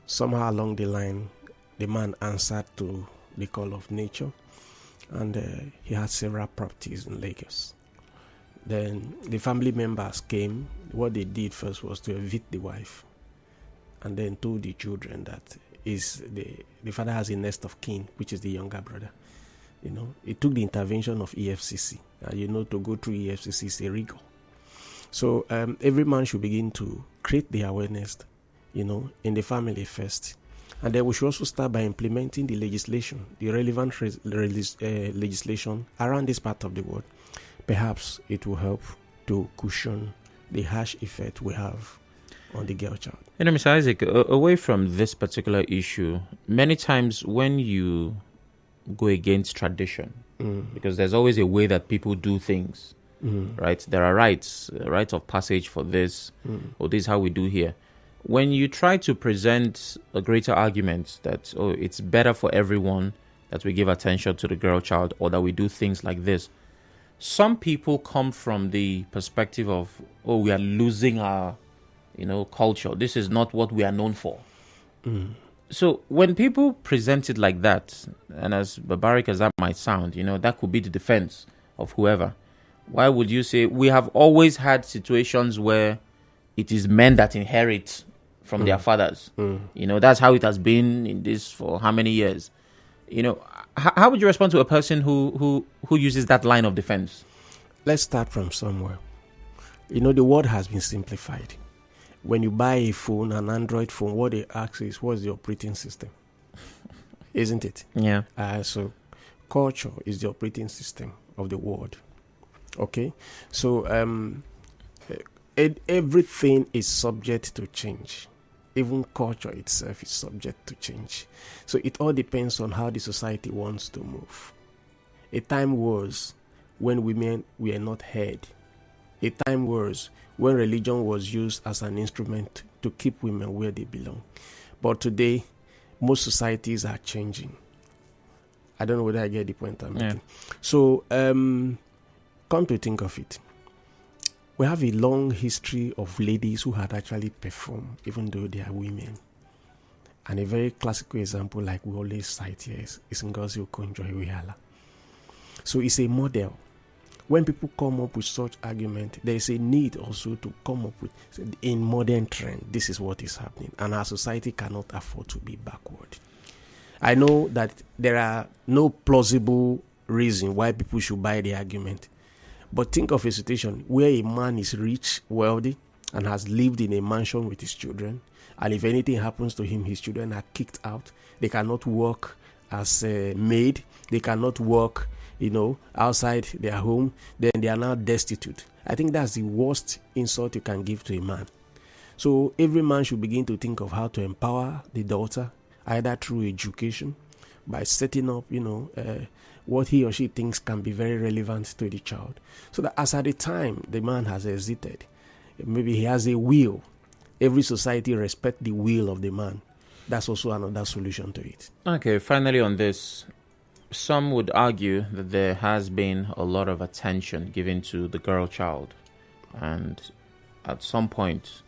Somehow along the line, the man answered to the call of nature, and he had several properties in Lagos. Then the family members came. What they did first was to evict the wife, and then told the children that the father has a next of kin, which is the younger brother. It took the intervention of EFCC. To go through EFCC is a rigor. So every man should begin to create the awareness, in the family first. And then we should also start by implementing the legislation, the relevant legislation around this part of the world. Perhaps it will help to cushion the harsh effect we have on the girl child. Mr. Isaac, away from this particular issue, many times when you go against tradition, because there's always a way that people do things, right? There are rites of passage for this, or this is how we do here. When you try to present a greater argument that, it's better for everyone that we give attention to the girl child, or that we do things like this, some people come from the perspective of, we are losing our, culture. This is not what we are known for. So when people present it like that, and as barbaric as that might sound, that could be the defense of whoever. Why would you say we have always had situations where it is men that inherit from their fathers? That's how it has been in this for how many years? How would you respond to a person who uses that line of defense? Let's start from somewhere. The word has been simplified. When you buy a phone, an Android phone, what they ask is, what's the operating system? Isn't it? Yeah. So culture is the operating system of the world. Okay? So everything is subject to change. Even culture itself is subject to change. So it all depends on how the society wants to move. A time was when women were not heard. A time was when religion was used as an instrument to keep women where they belong. But today, most societies are changing. I don't know whether I get the point I'm making. So, come to think of it, we have a long history of ladies who had actually performed, even though they are women. And a very classical example, like we always cite here, is Ngozi Okonjo-Iweala. So it's a model. When people come up with such argument, there is a need also to come up with, in modern trend, this is what is happening. And our society cannot afford to be backward. I know that there are no plausible reason why people should buy the argument. But think of a situation where a man is rich, wealthy, and has lived in a mansion with his children. And if anything happens to him, his children are kicked out. They cannot work as a maid. They cannot work, outside their home. Then they are now destitute. I think that's the worst insult you can give to a man. So every man should begin to think of how to empower the daughter, either through education, by setting up, what he or she thinks can be very relevant to the child. So that as at the time the man has exited, maybe he has a will. Every society respect the will of the man. That's also another solution to it. Okay, finally on this, some would argue that there has been a lot of attention given to the girl child. And at some point,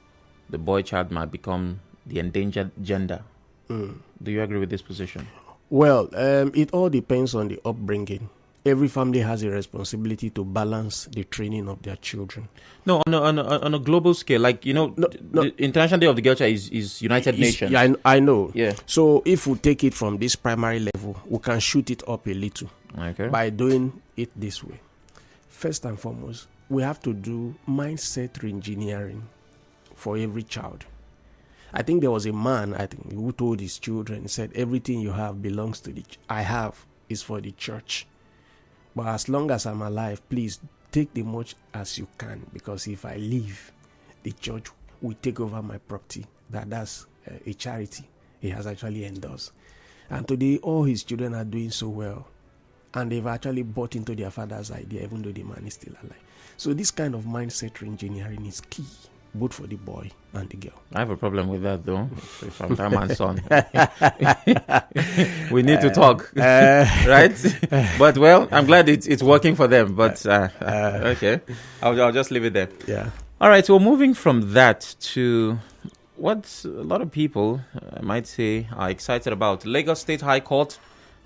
the boy child might become the endangered gender. Do you agree with this position? Well, it all depends on the upbringing. Every family has a responsibility to balance the training of their children. No, on a global scale, the International Day of the Girl Child is United Nations. Yeah, I know. Yeah. So if we take it from this primary level, we can shoot it up a little by doing it this way. First and foremost, we have to do mindset re-engineering for every child. I think there was a man, who told his children, he said, everything you have belongs to I have is for the church. But as long as I'm alive, please take the much as you can, because if I leave, the church will take over my property. That's a charity he has actually endorsed. And today, all his children are doing so well. And they've actually bought into their father's idea, even though the man is still alive. So this kind of mindset re-engineering is key, both for the boy and the girl. I have a problem with that, though. If I'm that man's son, we need to talk, right? But I'm glad it's working for them. But okay, I'll just leave it there. Yeah. All right. So moving from that to what a lot of people, I might say, are excited about. Lagos State High Court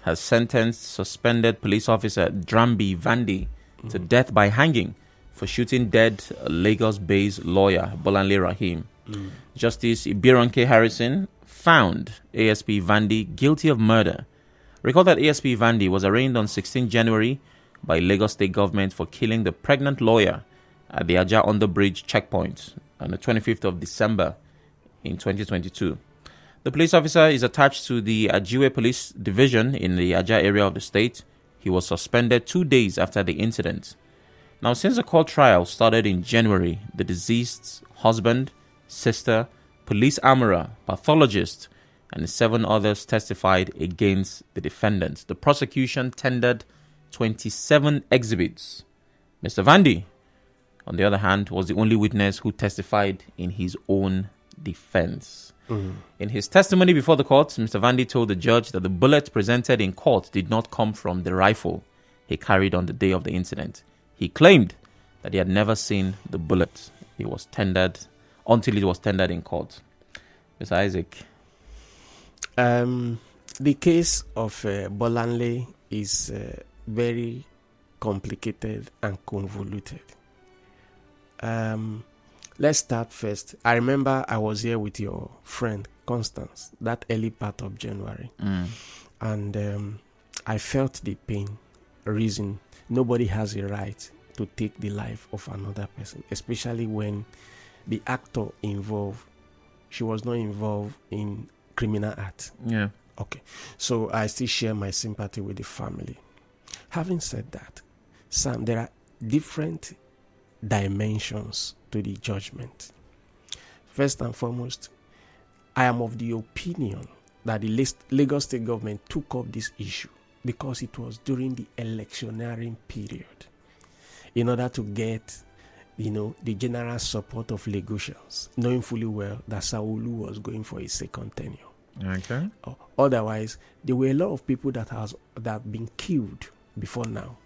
has sentenced suspended police officer Drambi Vandi to death by hanging for shooting dead Lagos-based lawyer Bolanle Rahim. Justice Ibironke Harrison found ASP Vandi guilty of murder. Recall that ASP Vandi was arraigned on 16 January by Lagos State government for killing the pregnant lawyer at the Aja Underbridge checkpoint on the 25th of December in 2022. The police officer is attached to the Ajiwe Police Division in the Aja area of the state. He was suspended 2 days after the incident. Now, since the court trial started in January, the deceased's husband, sister, police armorer, pathologist, and 7 others testified against the defendant. The prosecution tendered 27 exhibits. Mr. Vandi, on the other hand, was the only witness who testified in his own defense. In his testimony before the court, Mr. Vandi told the judge that the bullet presented in court did not come from the rifle he carried on the day of the incident. He claimed that he had never seen the bullet. It was tendered until it was tendered in court. Mr. Isaac. The case of Bolanle is very complicated and convoluted. Let's start first. I remember I was here with your friend Constance that early part of January, and I felt the pain. Reason nobody has a right to take the life of another person, especially when the actor involved, she was not involved in criminal act. Yeah. Okay. So I still share my sympathy with the family. Having said that, Sam, there are different dimensions to the judgment. First and foremost, I am of the opinion that the Lagos State government took up this issue because it was during the electioneering period in order to get, the general support of Lagosians, knowing fully well that Sanwo-Olu was going for a second tenure. Okay. Otherwise, there were a lot of people that have been killed before now.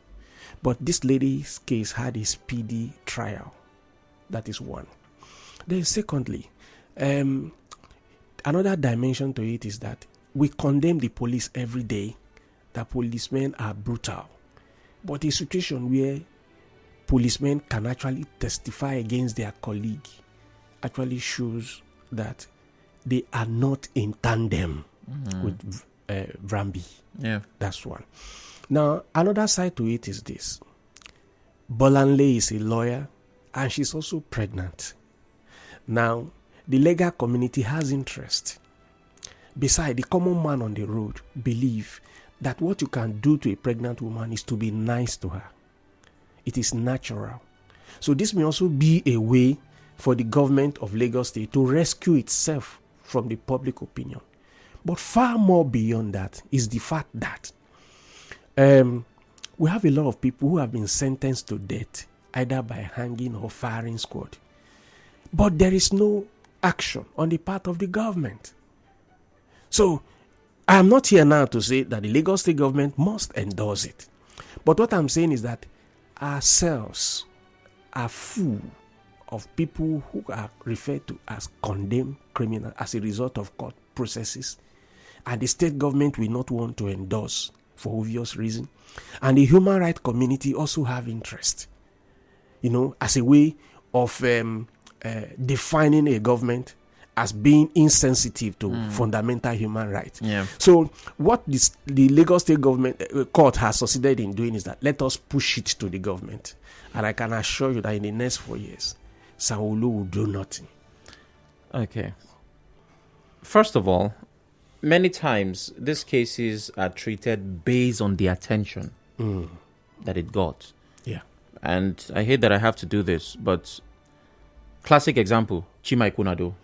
But this lady's case had a speedy trial. That is one. Then secondly, another dimension to it is that we condemn the police every day, that policemen are brutal. But a situation where policemen can actually testify against their colleague actually shows that they are not in tandem with Drambi. Yeah. That's one. Now, another side to it is this. Bolanle is a lawyer and she's also pregnant. Now, the legal community has interest. Besides, the common man on the road believe that what you can do to a pregnant woman is to be nice to her. It is natural. So this may also be a way for the government of Lagos State to rescue itself from the public opinion. But far more beyond that is the fact that we have a lot of people who have been sentenced to death, either by hanging or firing squad. But there is no action on the part of the government. So I am not here now to say that the Lagos State government must endorse it. But what I'm saying is that ourselves are full of people who are referred to as condemned criminals as a result of court processes, and the state government will not want to endorse for obvious reason. And the human rights community also have interest, as a way of defining a government as being insensitive to fundamental human rights. Yeah. So what the Lagos State government court has succeeded in doing is that let us push it to the government. And I can assure you that in the next 4 years, Sanwo-Olu will do nothing. Okay. First of all, many times these cases are treated based on the attention that it got. Yeah. And I hate that I have to do this, but classic example, Chima Ikunado.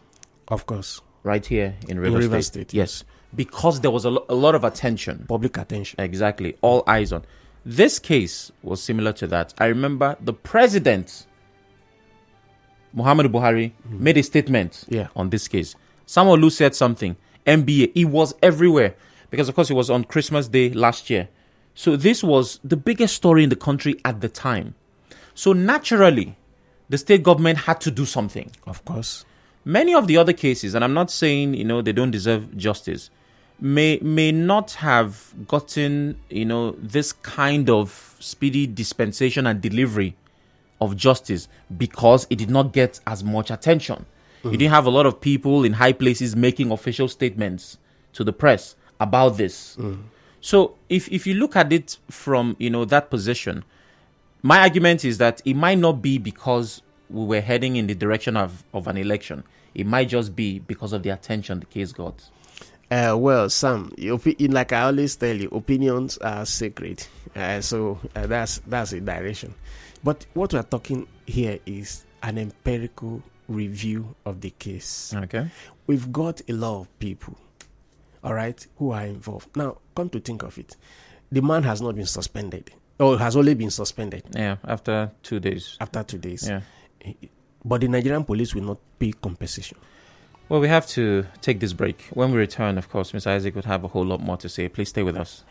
Of course. Right here in Rivers State. Yes. Because there was a lot of attention. Public attention. Exactly. All eyes on. This case was similar to that. I remember the president, Muhammadu Buhari, made a statement on this case. Sanwo-Olu said something. MBA. It was everywhere. Because, of course, it was on Christmas Day last year. So this was the biggest story in the country at the time. So naturally, the state government had to do something. Of course. Many of the other cases, and I'm not saying, they don't deserve justice, may not have gotten, this kind of speedy dispensation and delivery of justice because it did not get as much attention. You didn't have a lot of people in high places making official statements to the press about this. So if you look at it from, that position, my argument is that it might not be because we were heading in the direction of an election. It might just be because of the attention the case got. Well, Sam, like I always tell you, opinions are sacred. So that's a direction. But what we're talking here is an empirical review of the case. Okay. We've got a lot of people, all right, who are involved. Now, come to think of it, the man has not been suspended, or has only been suspended. Yeah, after 2 days. After 2 days. Yeah. But the Nigerian police will not pay compensation. Well, we have to take this break. When we return, of course, Mr. Isaac would have a whole lot more to say. Please stay with us.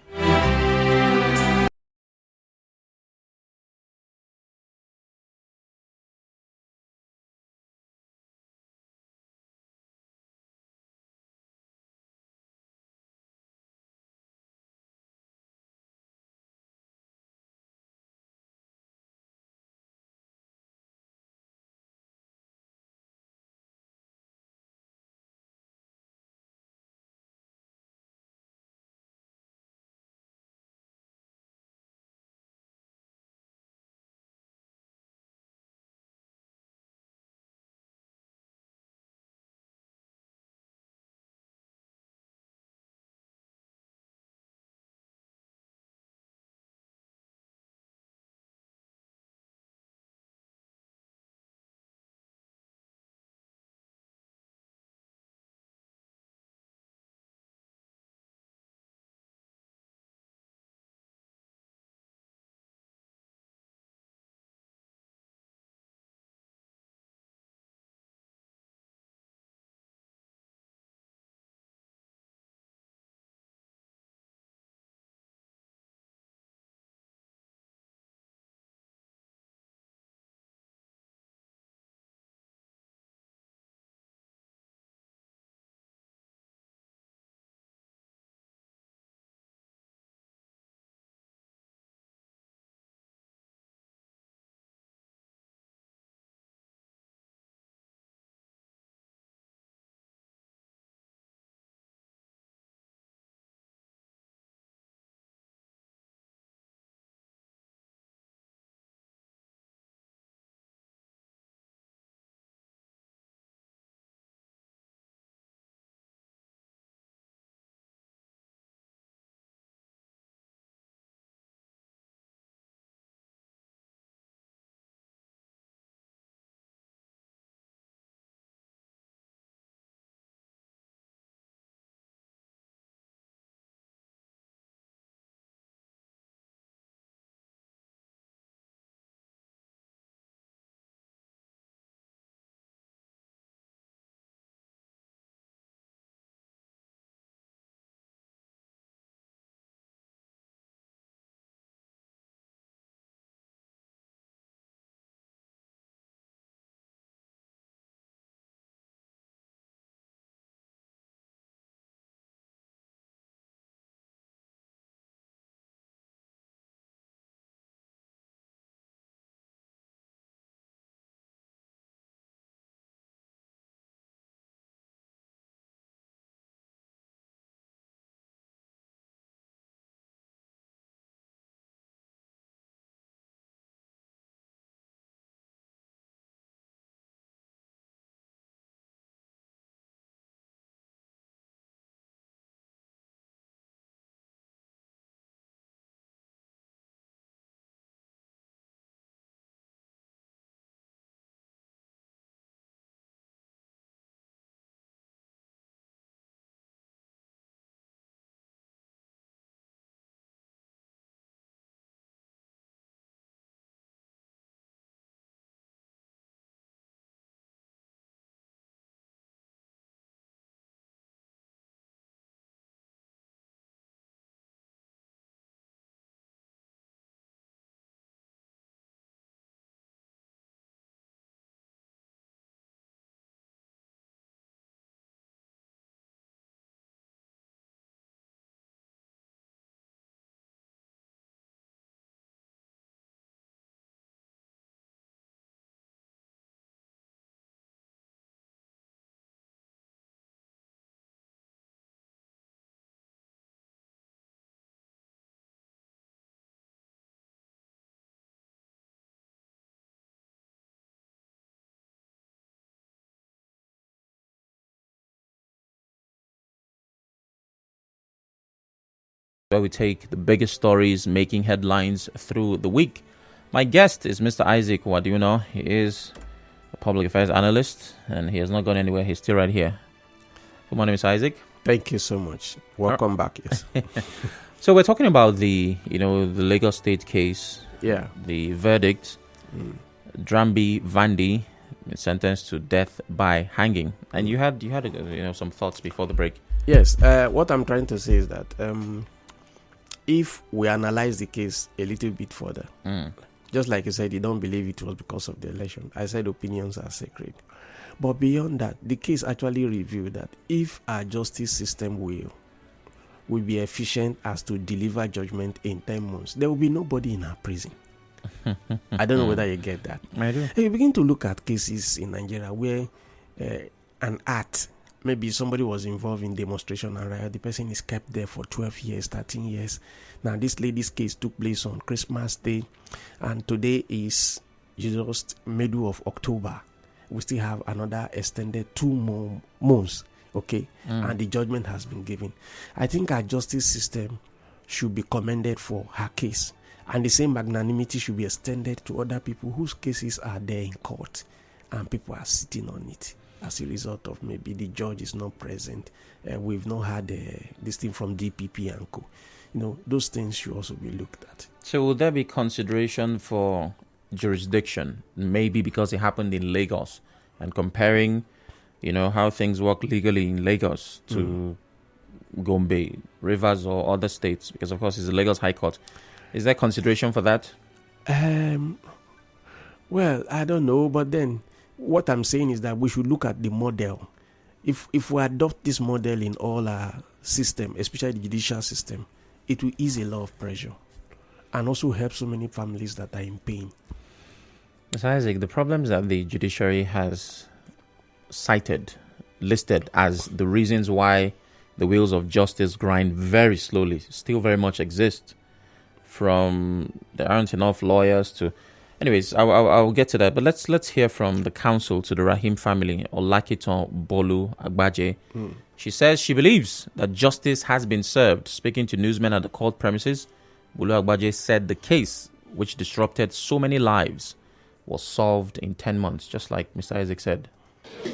where we take the biggest stories making headlines through the week. My guest is Mr. Isaac Uwadiunor. He is a public affairs analyst, and he has not gone anywhere. He's still right here. Good morning, Mr. Isaac. Thank you so much. Welcome back. Yes. So we're talking about the Lagos State case. Yeah. The verdict. Drambi Vandi sentenced to death by hanging. And you had some thoughts before the break. Yes. What I'm trying to say is that if we analyze the case a little bit further, just like you said, you don't believe it was because of the election. I said opinions are sacred. But beyond that, the case actually revealed that if our justice system will be efficient as to deliver judgment in 10 months, there will be nobody in our prison. I don't know whether you get that. I do. You begin to look at cases in Nigeria where an act, maybe somebody was involved in demonstration and riot, the person is kept there for 12 years, 13 years. Now, this lady's case took place on Christmas Day, and today is just middle of October. We still have another extended 2 more months, okay? And the judgment has been given. I think our justice system should be commended for her case, and the same magnanimity should be extended to other people whose cases are there in court, and people are sitting on it as a result of maybe the judge is not present. We've not had this thing from DPP and co. Those things should also be looked at. So will there be consideration for jurisdiction, maybe because it happened in Lagos, and comparing, how things work legally in Lagos to Gombe, Rivers, or other states? Because, of course, it's the Lagos High Court. Is there consideration for that? Well, I don't know, but then what I'm saying is that we should look at the model. If we adopt this model in all our system, especially the judicial system, it will ease a lot of pressure and also help so many families that are in pain. Mr. Isaac, the problems that the judiciary has listed as the reasons why the wheels of justice grind very slowly, still very much exist. From there aren't enough lawyers to... Anyways, I'll get to that. But let's hear from the counsel to the Rahim family, Olakiton Bolu Agbaje. She says she believes that justice has been served. Speaking to newsmen at the court premises, Bolu Agbaje said the case, which disrupted so many lives, was solved in 10 months, just like Mr. Isaac said.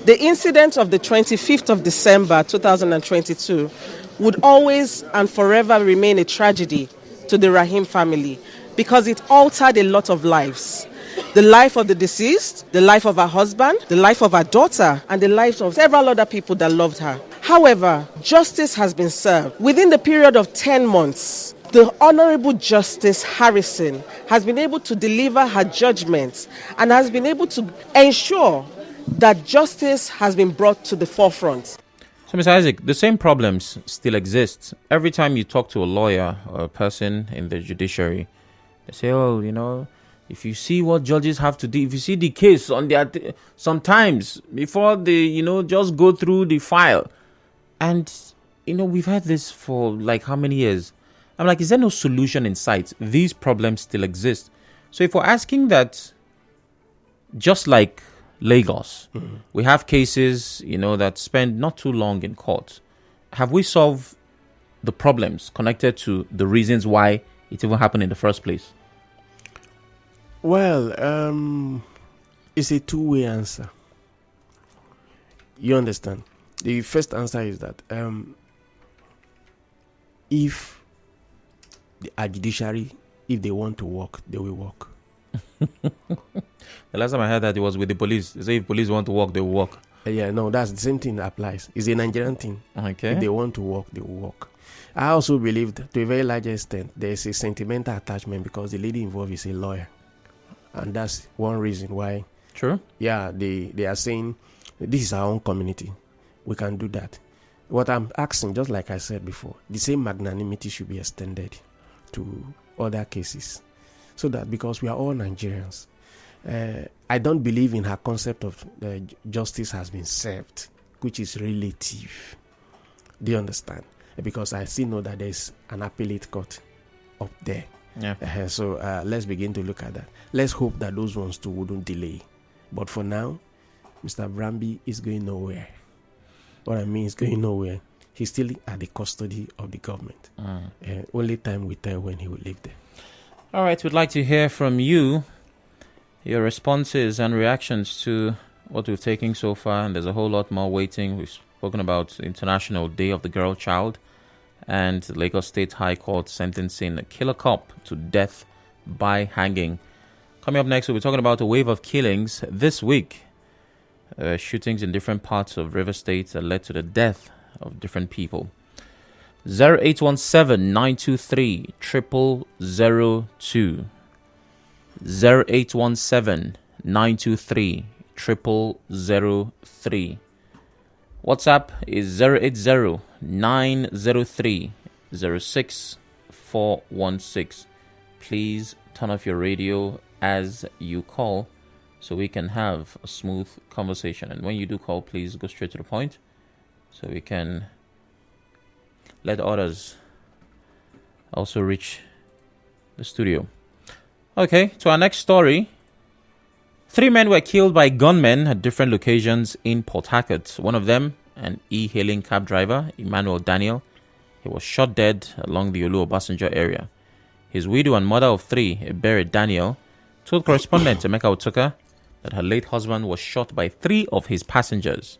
The incident of the 25th of December 2022 would always and forever remain a tragedy to the Rahim family because it altered a lot of lives. The life of the deceased, the life of her husband, the life of her daughter, and the lives of several other people that loved her. However, justice has been served. Within the period of 10 months, the Honorable Justice Harrison has been able to deliver her judgment and has been able to ensure that justice has been brought to the forefront. So, Mr. Isaac, the same problems still exist. Every time you talk to a lawyer or a person in the judiciary, they say, if you see what judges have to do, if you see the case on their... sometimes, before they, just go through the file. And, we've had this for, how many years? I'm like, is there no solution in sight? These problems still exist. So if we're asking that, just like Lagos, we have cases, that spend not too long in court. Have we solved the problems connected to the reasons why it even happened in the first place? Well, it's a two-way answer. You understand? The first answer is that if our judiciary, if they want to work, they will work. The last time I heard that, it was with the police. They say if police want to work, they will work. Yeah, no, that's the same thing that applies. It's a Nigerian thing. Okay. If they want to work, they will work. I also believe that to a very large extent, there is a sentimental attachment because the lady involved is a lawyer. And that's one reason why. True. Yeah, they are saying, this is our own community. We can do that. What I'm asking, just like I said before, the same magnanimity should be extended to other cases. So that because we are all Nigerians, I don't believe in her concept of justice has been served, which is relative. Do you understand? Because I still know that there's an appellate court up there. Yeah. So let's begin to look at that. Let's hope that those ones too wouldn't delay. But for now, Mr. Brambi is going nowhere. What I mean is going nowhere. he's still at the custody of the government. Only time will tell when he will leave there. All right, we'd like to hear from you, your responses and reactions to what we've taken so far. And there's a whole lot more waiting. We've spoken about International Day of the Girl Child and the Lagos State High Court sentencing a killer cop to death by hanging. Coming up next, we'll be talking about a wave of killings this week. Shootings in different parts of River State that led to the death of different people. 0817-923-0002. 0817-923-0003. WhatsApp is 080-903-06416. Please turn off your radio as you call so we can have a smooth conversation. And when you do call, please go straight to the point so we can let others also reach the studio. Okay, to our next story. 3 men were killed by gunmen at different locations in Port Harcourt. One of them, an e-hailing cab driver, Emmanuel Daniel, he was shot dead along the Uwadiunor area. His widow and mother of 3, Ebere Daniel, told correspondent Emeka Otuka that her late husband was shot by 3 of his passengers.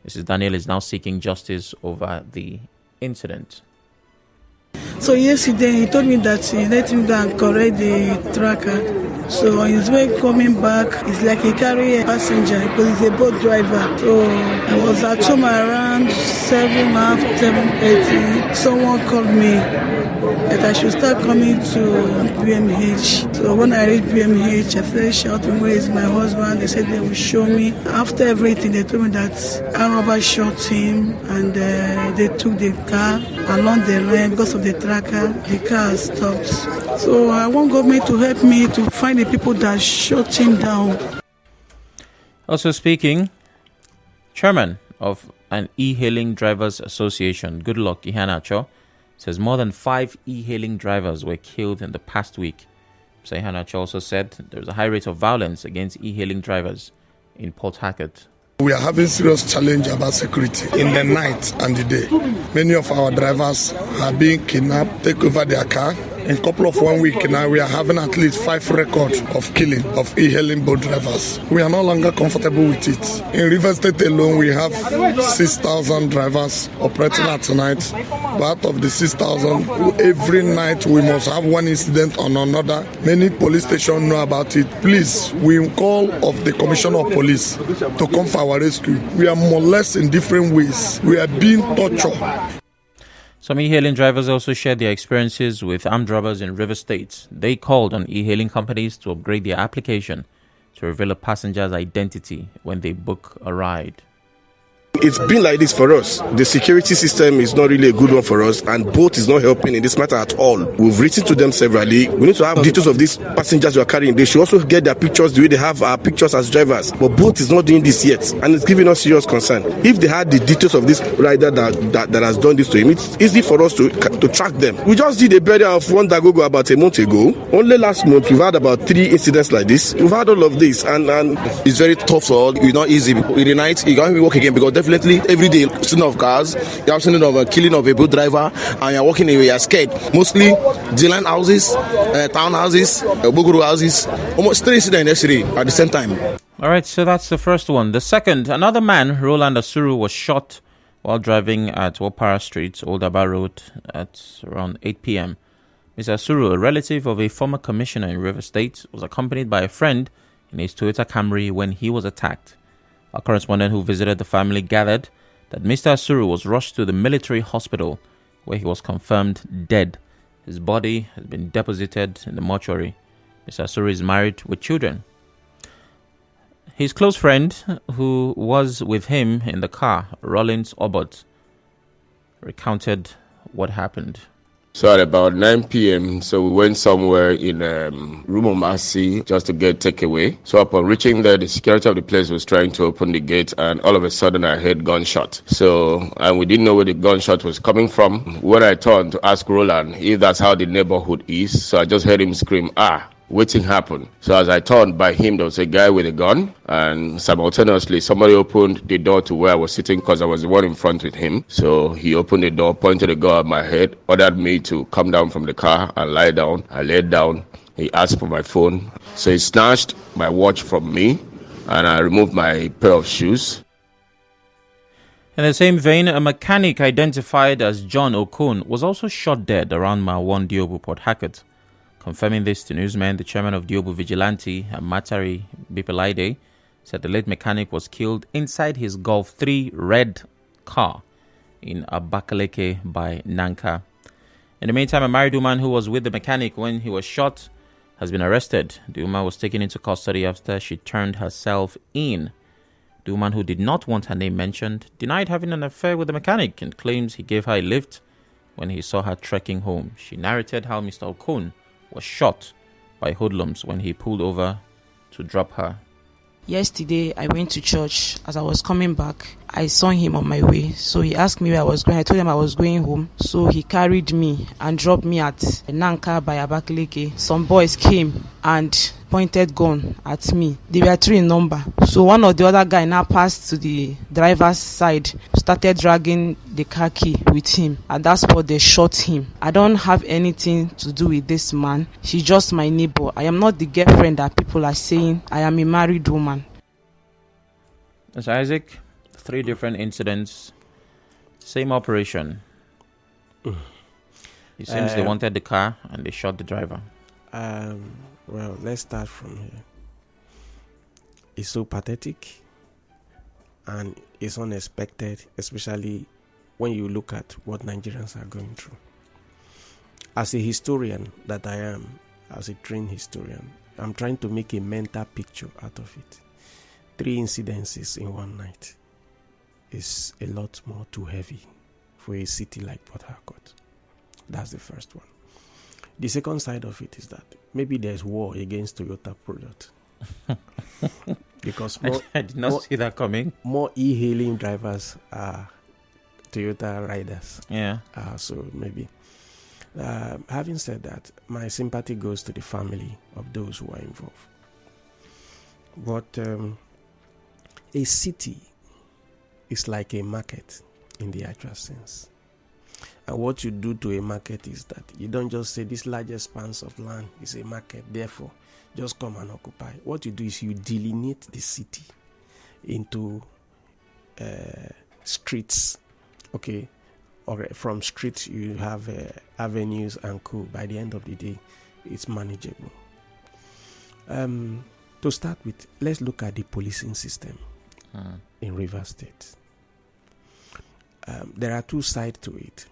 Mrs. Daniel is now seeking justice over the incident. So yesterday he told me that he let him go and correct the tracker. So on his way coming back, it's like he carry a passenger because he's a boat driver. So I was at home around 7:30. Someone called me that I should start coming to BMH. So when I reached BMH, I started shouting, "Where is my husband?" They said they will show me. After everything, they told me that armed robbers shot him and they took the car along the lane because of the tracker. The car stopped. So I want government to help me to find the people that shot him down. Also speaking, chairman of an e-hailing drivers association, Goodluck Ihanacho, says more than 5 e-hailing drivers were killed in the past week. Mr. Ihanacho also said there was a high rate of violence against e-hailing drivers in Port Harcourt. We are having serious challenge about security in the night and the day. Many of our drivers are being kidnapped, take over their car. In a couple of 1 week now, we are having at least 5 records of killing of e-hailing boat drivers. We are no longer comfortable with it. In River State alone, we have 6,000 drivers operating at night. But out of the 6,000, every night we must have one incident or another. Many police stations know about it. Please, we call of the Commissioner of Police to come for our rescue. We are molested in different ways. We are being tortured. Some e-hailing drivers also shared their experiences with armed robbers in River State. They called on e-hailing companies to upgrade their application to reveal a passenger's identity when they book a ride. It's been like this for us. The security system is not really a good one for us, and boat is not helping in this matter at all. We've written to them severally. We need to have details of these passengers we are carrying. They should also get their pictures the way they have our pictures as drivers. But boat is not doing this yet, and it's giving us serious concern. If they had the details of this rider that has done this to him, it's easy for us to track them. We just did a burial of one Dagogo about a month ago. Only last month we've had about 3 incidents like this. We've had all of this, and it's very tough for us. It's not easy. In the night, you can't work again because definitely every day, stealing of cars, you have something of a killing of a boat driver, and you're walking away, you're scared. Mostly Zealand houses, town houses, Bogoro houses, almost 3 incidents yesterday at the same time. All right, so that's the first one. The second, another man, Roland Asuru, was shot while driving at Wapara Street, Old Aba Road, at around 8 p.m. Mr. Asuru, a relative of a former commissioner in River State, was accompanied by a friend in his Toyota Camry when he was attacked. Our correspondent who visited the family gathered that Mr. Asuru was rushed to the military hospital where he was confirmed dead. His body has been deposited in the mortuary. Mr. Asuru is married with children. His close friend who was with him in the car, Rollins Obot, recounted what happened. So at about 9 p.m., so we went somewhere in Rumomasi just to get takeaway. So upon reaching there, the security of the place was trying to open the gate, and all of a sudden I heard gunshot. And we didn't know where the gunshot was coming from. When I turned to ask Roland if that's how the neighborhood is, so I just heard him scream, "Ah!" waiting happened. So as I turned by him, there was a guy with a gun, and simultaneously somebody opened the door to where I was sitting because I was the one in front with him. So he opened the door, pointed the gun at my head, ordered me to come down from the car and lie down. I laid down. He asked for my phone. So he snatched my watch from me, and I removed my pair of shoes. In the same vein, a mechanic identified as John Okun was also shot dead around Mile 1 Diobu, Port Harcourt. Confirming this to newsmen, the chairman of Diobu Vigilante, Matari Bipelaide, said the late mechanic was killed inside his Golf 3 red car in Abakaleke by Nanka. In the meantime, a married woman who was with the mechanic when he was shot has been arrested. The woman was taken into custody after she turned herself in. The woman, who did not want her name mentioned, denied having an affair with the mechanic and claims he gave her a lift when he saw her trekking home. She narrated how Mr. Okun was shot by hoodlums when he pulled over to drop her. Yesterday, I went to church. As I was coming back, I saw him on my way. So he asked me where I was going. I told him I was going home. So he carried me and dropped me at Nanka by Abakaleke. Some boys came and pointed gun at me. They were 3 in number. So one of the other guy now passed to the driver's side, started dragging the car key with him. At that spot, they shot him. I don't have anything to do with this man. She's just my neighbor. I am not the girlfriend that people are saying. I am a married woman. Mr. Isaac, 3 different incidents, same operation. It seems they wanted the car and they shot the driver. Well, let's start from here. It's so pathetic and it's unexpected, especially when you look at what Nigerians are going through. As a historian that I am, as a trained historian, I'm trying to make a mental picture out of it. 3 incidences in one night is a lot more too heavy for a city like Port Harcourt. That's the first one. The second side of it is that maybe there's war against Toyota product. Because I did not see that coming. More e-hailing drivers are Toyota riders. Yeah. So maybe. Having said that, my sympathy goes to the family of those who are involved. But a city is like a market in the actual sense. And what you do to a market is that you don't just say this large expanse of land is a market, therefore just come and occupy. What you do is you delineate the city into streets, okay? Or from streets you have avenues and co. By the end of the day, it's manageable. To start with, let's look at the policing system in Rivers State. There are 2 sides to it.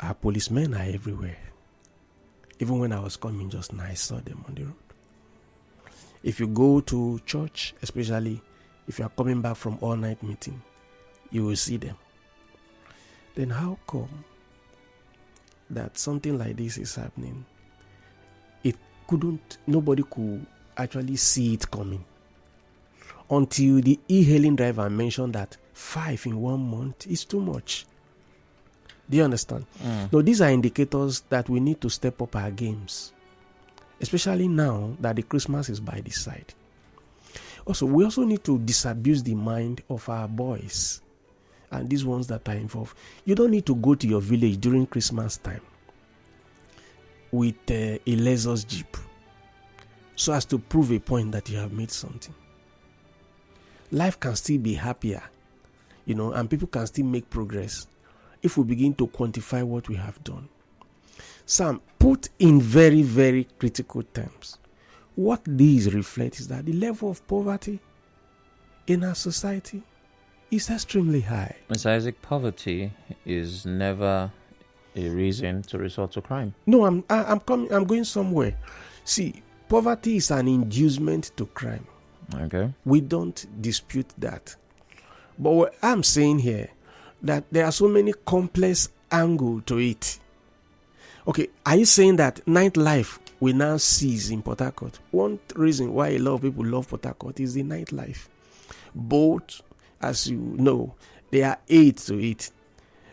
Our policemen are everywhere. Even when I was coming just now, I saw them on the road. If you go to church, especially if you are coming back from all-night meeting, you will see them. Then how come that something like this is happening? Nobody could actually see it coming until the e-hailing driver mentioned that 5 in 1 month is too much. Do you understand? Now, these are indicators that we need to step up our games, especially now that the Christmas is by the side. Also, we also need to disabuse the mind of our boys and these ones that are involved. You don't need to go to your village during Christmas time with a Lexus Jeep so as to prove a point that you have made something. Life can still be happier, and people can still make progress if we begin to quantify what we have done. Sam, put in very, very critical terms, what these reflect is that the level of poverty in our society is extremely high. Mr. Isaac, poverty is never a reason to resort to crime. No, I'm going somewhere. See, poverty is an inducement to crime. Okay. We don't dispute that. But what I'm saying here, that there are so many complex angles to it. Okay, are you saying that nightlife will now cease in Port Harcourt? One reason why a lot of people love Port Harcourt is the nightlife. Both, as you know, they are aids to it.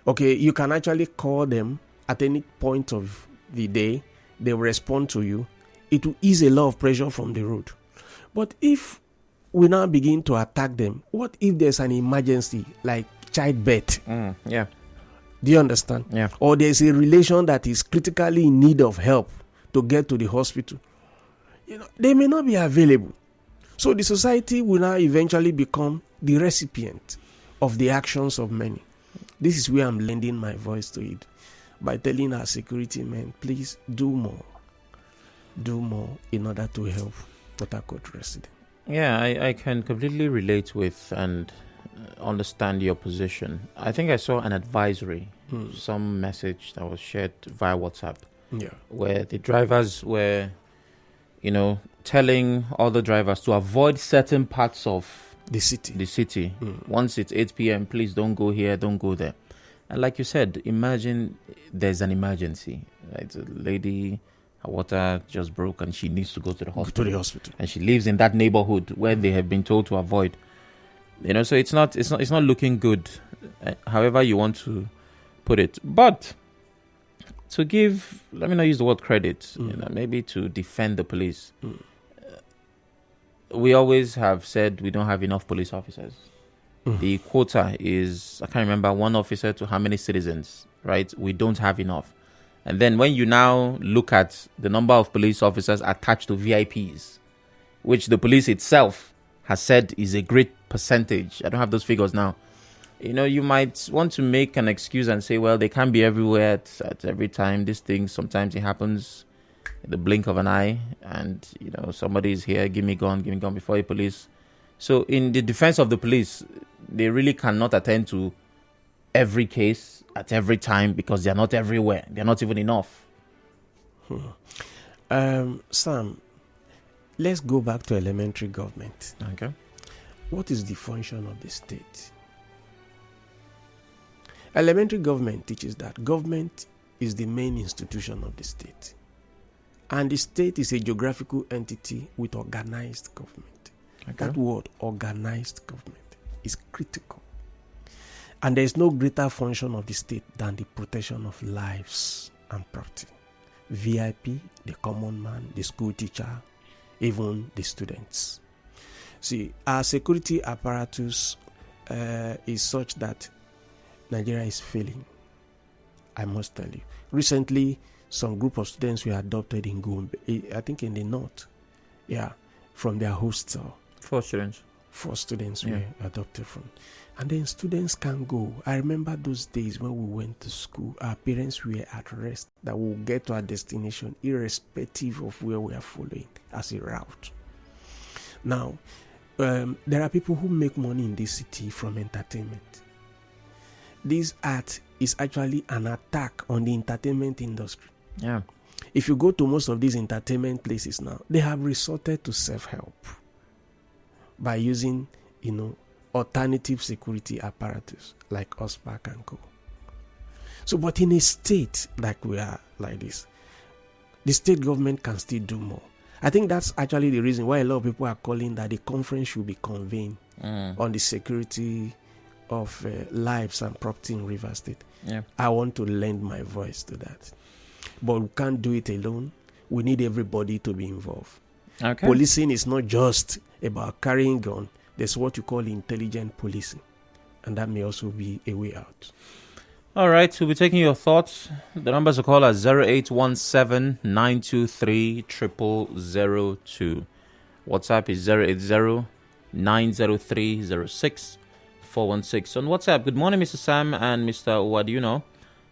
Okay, you can actually call them at any point of the day. They will respond to you. it will ease a lot of pressure from the road. But if we now begin to attack them, what if there's an emergency like childbirth? Yeah. Do you understand? Yeah. Or there's a relation that is critically in need of help to get to the hospital. They may not be available. So the society will now eventually become the recipient of the actions of many. This is where I'm lending my voice to it, by telling our security men, please do more. Do more in order to help Port Harcourt residents. Yeah, I can completely relate with and understand your position. I think I saw an advisory, some message that was shared via WhatsApp, where the drivers were, telling other drivers to avoid certain parts of the city. Once it's 8 p.m., please don't go here, don't go there. And like you said, imagine there's an emergency. Right? A lady, her water just broke and she needs to go to the hospital. And she lives in that neighborhood where they have been told to avoid. So it's not looking good, however you want to put it. But to give, let me not use the word credit, maybe to defend the police. We always have said we don't have enough police officers. The quota is, I can't remember, 1 officer to how many citizens, right? We don't have enough. And then when you now look at the number of police officers attached to VIPs, which the police itself has said is a great percentage. I don't have those figures now. You might want to make an excuse and say, well, they can't be everywhere at every time. This thing, sometimes it happens in the blink of an eye. And, somebody is here, give me gun before the police. So in the defense of the police, they really cannot attend to every case at every time because they're not everywhere. They're not even enough. Sam, let's go back to elementary government. Okay. What is the function of the state? Elementary government teaches that government is the main institution of the state. And the state is a geographical entity with organized government. Okay. That word, organized government, is critical. And there is no greater function of the state than the protection of lives and property. VIP, the common man, the school teacher, even the students. See, our security apparatus is such that Nigeria is failing. I must tell you. Recently, some group of students were adopted in Gombe, I think in the north. Yeah, from their hostel. 4 students. 4 students were adopted from. And then students can go. I remember those days when we went to school, our parents were at rest that we'll get to our destination irrespective of where we are following as a route. Now, there are people who make money in this city from entertainment. This art is actually an attack on the entertainment industry. Yeah. If you go to most of these entertainment places now, they have resorted to self-help by using, alternative security apparatus like OSPAC and co. So, but in a state like we are like this, the state government can still do more. I think that's actually the reason why a lot of people are calling that the conference should be convened on the security of lives and property in Rivers State. Yeah. I want to lend my voice to that. But we can't do it alone. We need everybody to be involved. Okay. Policing is not just about carrying gun. There's what you call intelligent policing. And that may also be a way out. All right, we'll be taking your thoughts. The numbers to call are 0817-923-0002. WhatsApp is 080-903-06-416. On WhatsApp, good morning, Mr. Sam and Mr. Uwadiunor.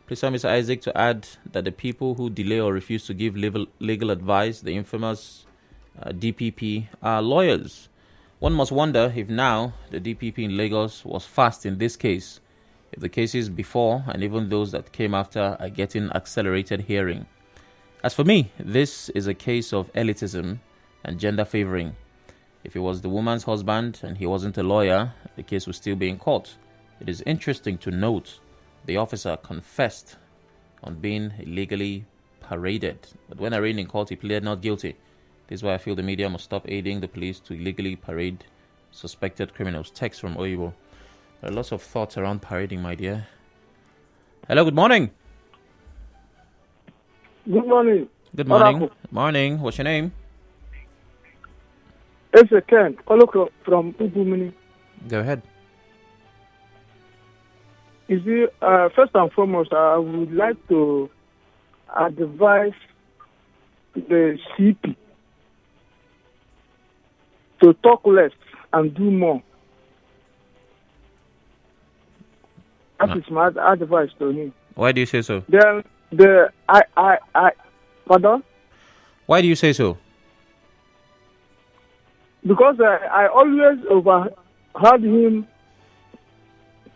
Please tell Mr. Isaac to add that the people who delay or refuse to give legal advice, the infamous DPP, are lawyers. One must wonder if now the DPP in Lagos was fast in this case, if the cases before and even those that came after are getting accelerated hearing. As for me, this is a case of elitism and gender favoring. If it was the woman's husband and he wasn't a lawyer, the case would still be in court. It is interesting to note the officer confessed on being illegally paraded, but when arraigned in court, he pleaded not guilty. This is why I feel the media must stop aiding the police to illegally parade suspected criminals. Text from Oyibo. There are lots of thoughts around parading, my dear. Hello, good morning. Good morning. Good morning. Morning. What's your name? It's a Ken. Call from Ubumini. Go ahead. First and foremost, I would like to advise the CP to talk less and do more. That is my advice to him. Why do you say so? Then pardon? Why do you say so? Because I always overheard him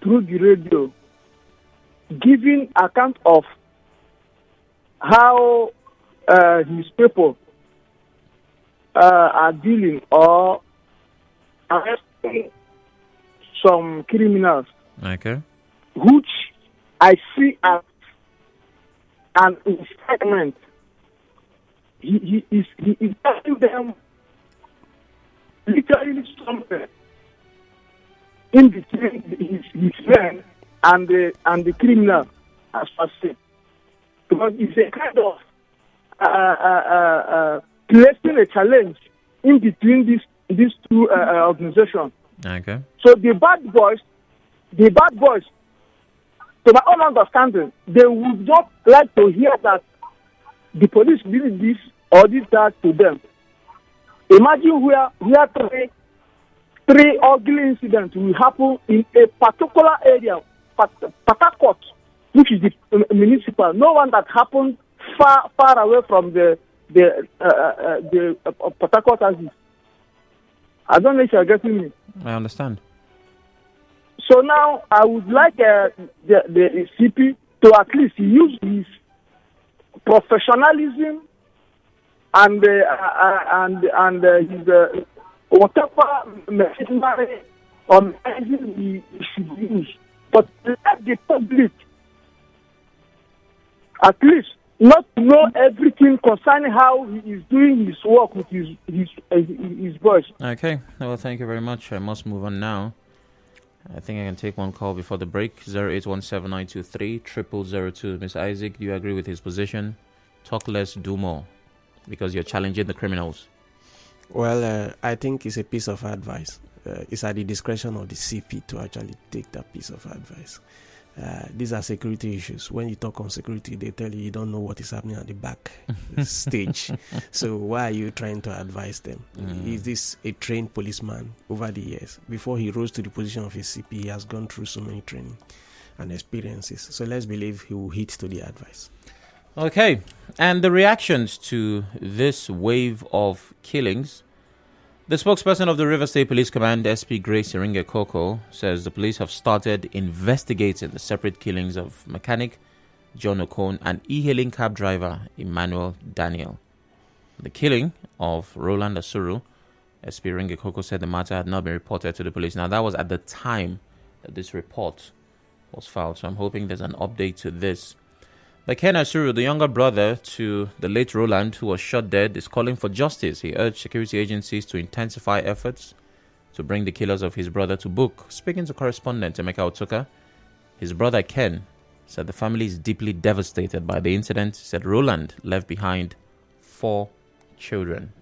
through the radio giving account of how his people are dealing or arresting some criminals. Okay. Which I see as an incitement. He is telling them literally something in between his men and the criminal, as I say, because it's a kind of placing a challenge in between these two organizations. Okay. So the bad boys, to my own understanding, they would not like to hear that the police did this or did that to them. Imagine where three ugly incidents will happen in a particular area, Port Harcourt, which is the municipal. No one that happened far away from the Port Harcourt as is. I don't know if you're getting me. I understand. So now I would like the CP to at least use his professionalism and his whatever machinery or mechanism he should use, but let the public at least not know everything concerning how he is doing his work with his voice. Okay. Well, thank you very much. I must move on now. I think I can take one call before the break. 08179230002. Ms. Isaac, do you agree with his position? Talk less, do more, because you're challenging the criminals. Well, I think it's a piece of advice. It's at the discretion of the CP to actually take that piece of advice. These are security issues. When you talk on security, they tell you don't know what is happening at the back stage. So why are you trying to advise them? Is this a trained policeman over the years? Before he rose to the position of a CP, he has gone through so many training and experiences. So let's believe he will hit to the advice. Okay. And the reactions to this wave of killings. The spokesperson of the River State Police Command, SP Grace Iringe-Koko, says the police have started investigating the separate killings of mechanic John Okon and e-hailing cab driver Emmanuel Daniel. The killing of Roland Asuru, SP Iringe-Koko said the matter had not been reported to the police. Now, that was at the time that this report was filed, so I'm hoping there's an update to this. But Ken Asuru, the younger brother to the late Roland, who was shot dead, is calling for justice. He urged security agencies to intensify efforts to bring the killers of his brother to book. Speaking to correspondent Emeka Otuka, his brother Ken said the family is deeply devastated by the incident. He said Roland left behind 4 children.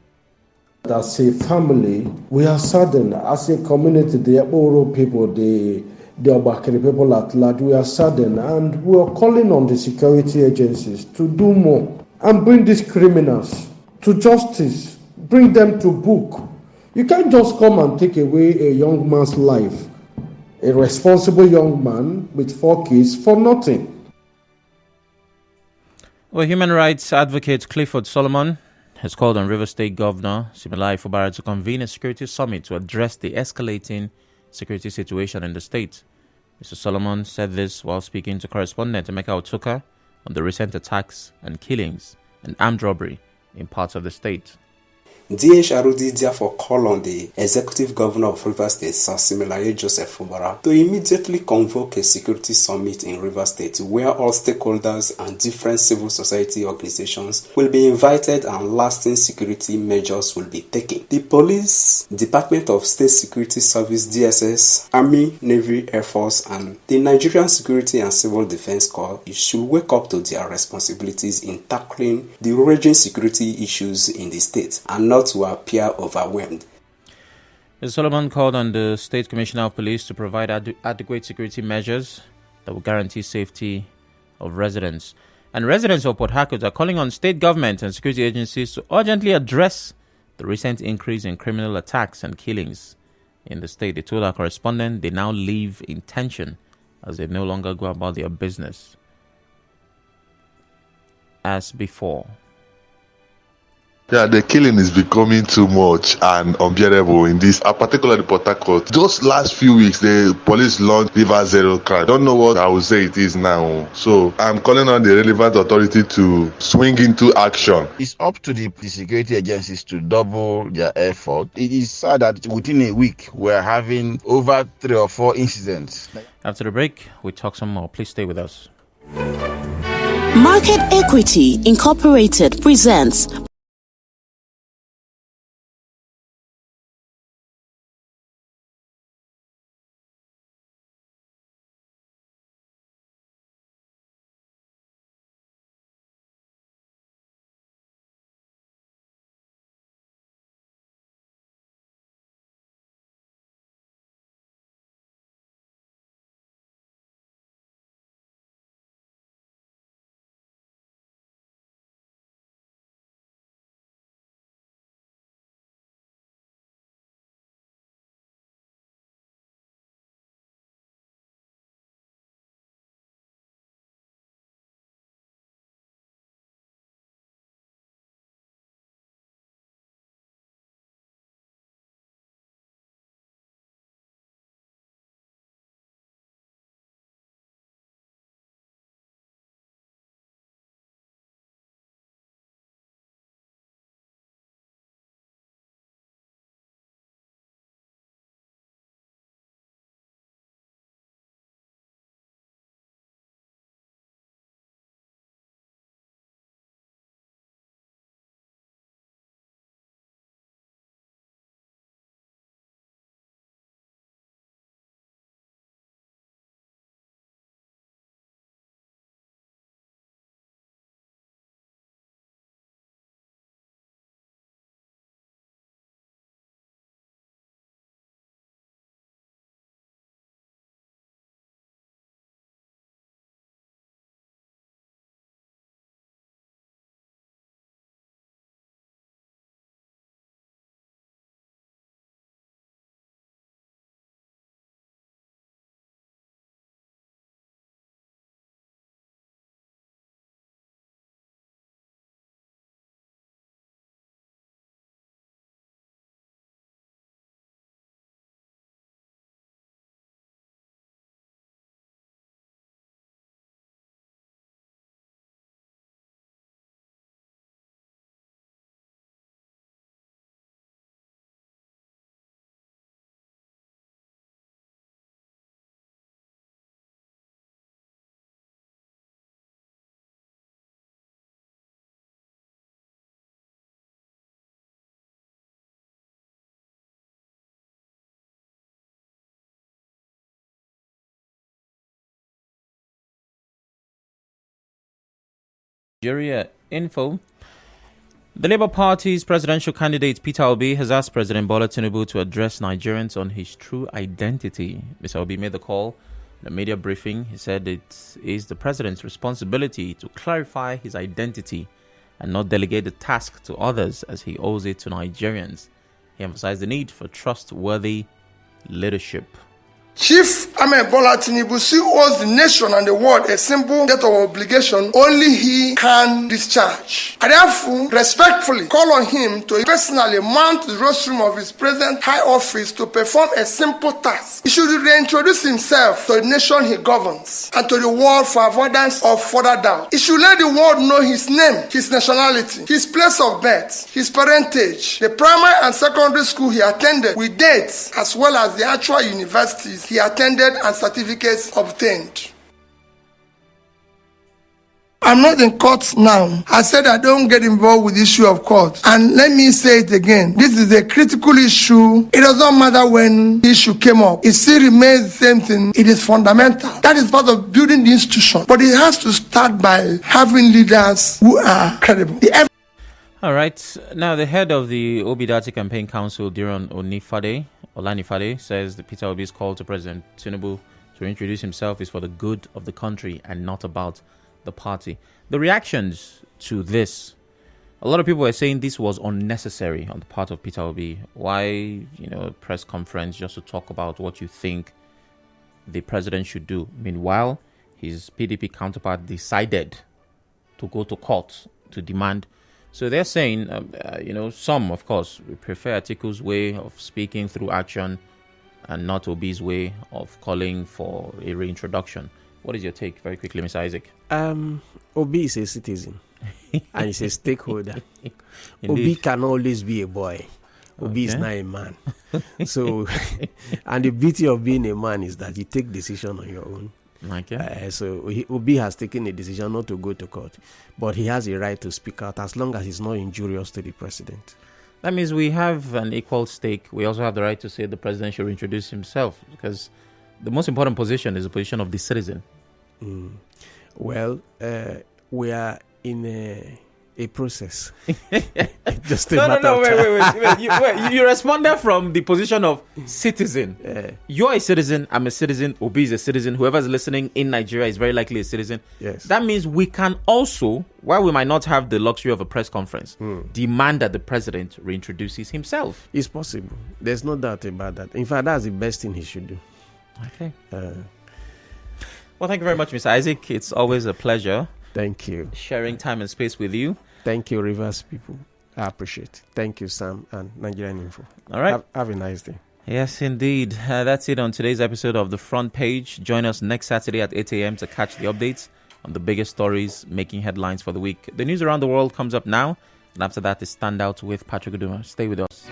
As a family, we are saddened. As a community, the Oro people, the Obakere people at large, we are saddened, and we are calling on the security agencies to do more and bring these criminals to justice, bring them to book. You can't just come and take away a young man's life, a responsible young man with 4 kids, for nothing. Well, human rights advocate Clifford Solomon has called on River State Governor Siminalayi Fubara to convene a security summit to address the escalating security situation in the state. Mr. Solomon said this while speaking to correspondent Emeka Otuka on the recent attacks and killings and armed robbery in parts of the state. DHRD therefore called on the Executive Governor of Rivers State, Sir Similaye Joseph Fubara, to immediately convoke a security summit in Rivers State where all stakeholders and different civil society organizations will be invited and lasting security measures will be taken. The Police, Department of State Security Service DSS, Army, Navy, Air Force, and the Nigerian Security and Civil Defense Corps should wake up to their responsibilities in tackling the raging security issues in the state and not to appear overwhelmed. Mr. Solomon called on the State Commissioner of Police to provide adequate security measures that will guarantee safety of residents. And residents of Port Harcourt are calling on state government and security agencies to urgently address the recent increase in criminal attacks and killings in the state. They told our correspondent they now live in tension as they no longer go about their business as before. Yeah, the killing is becoming too much and unbearable in this, particularly Port Harcourt. Just last few weeks, the police launched River Zero Crime. Don't know what I would say it is now. So I'm calling on the relevant authority to swing into action. It's up to the security agencies to double their effort. It is sad that within a week, we're having over 3 or 4 incidents. After the break, we talk some more. Please stay with us. Market Equity Incorporated presents Nigeria Info. The Labour Party's presidential candidate Peter Obi has asked President Bola Tinubu to address Nigerians on his true identity. Mr. Obi made the call in a media briefing. He said it is the president's responsibility to clarify his identity and not delegate the task to others, as he owes it to Nigerians. He emphasized the need for trustworthy leadership. Chief Ahmed Bola Tinubu still owes the nation and the world a simple debt of obligation only he can discharge. I therefore respectfully call on him to personally mount the rostrum of his present high office to perform a simple task. He should reintroduce himself to the nation he governs and to the world for avoidance of further doubt. He should let the world know his name, his nationality, his place of birth, his parentage, the primary and secondary school he attended with dates, as well as the actual universities he attended and certificates obtained. I'm not in court now. I said I don't get involved with the issue of court. And let me say it again. This is a critical issue. It does not matter when the issue came up. It still remains the same thing. It is fundamental. That is part of building the institution. But it has to start by having leaders who are credible. All right. Now, the head of the Obidati Campaign Council, Diron Olanifade, says that Peter Obi's call to President Tinubu to introduce himself is for the good of the country and not about the party. The reactions to this, a lot of people are saying this was unnecessary on the part of Peter Obi. Why, press conference just to talk about what you think the president should do? Meanwhile, his PDP counterpart decided to go to court to demand. So they're saying, some, of course, prefer Atiku's way of speaking through action and not Obi's way of calling for a reintroduction. What is your take, very quickly, Mr. Isaac? Obi is a citizen and he's a stakeholder. Obi can always be a boy. Obi is not a man. So, and the beauty of being a man is that you take decision on your own. Okay. So Obi has taken a decision not to go to court, but he has a right to speak out as long as it's not injurious to the president. That means we have an equal stake. We also have the right to say the president should introduce himself, because the most important position is the position of the citizen. Well, we are in a process. Just wait. You responded from the position of citizen. You're a citizen. I'm a citizen. Obi is a citizen. Whoever's listening in Nigeria is very likely a citizen. Yes. That means we can also, while we might not have the luxury of a press conference, demand that the president reintroduces himself. It's possible. There's no doubt about that. In fact, that's the best thing he should do. Okay. Well, thank you very much, Mr. Isaac. It's always a pleasure. Thank you. Sharing time and space with you. Thank you, Rivers people. I appreciate it. Thank you, Sam and Nigerian Info. All right. Have a nice day. Yes, indeed. That's it on today's episode of The Front Page. Join us next Saturday at 8 a.m. to catch the updates on the biggest stories making headlines for the week. The news around the world comes up now. And after that is Standout with Patrick Uduma. Stay with us.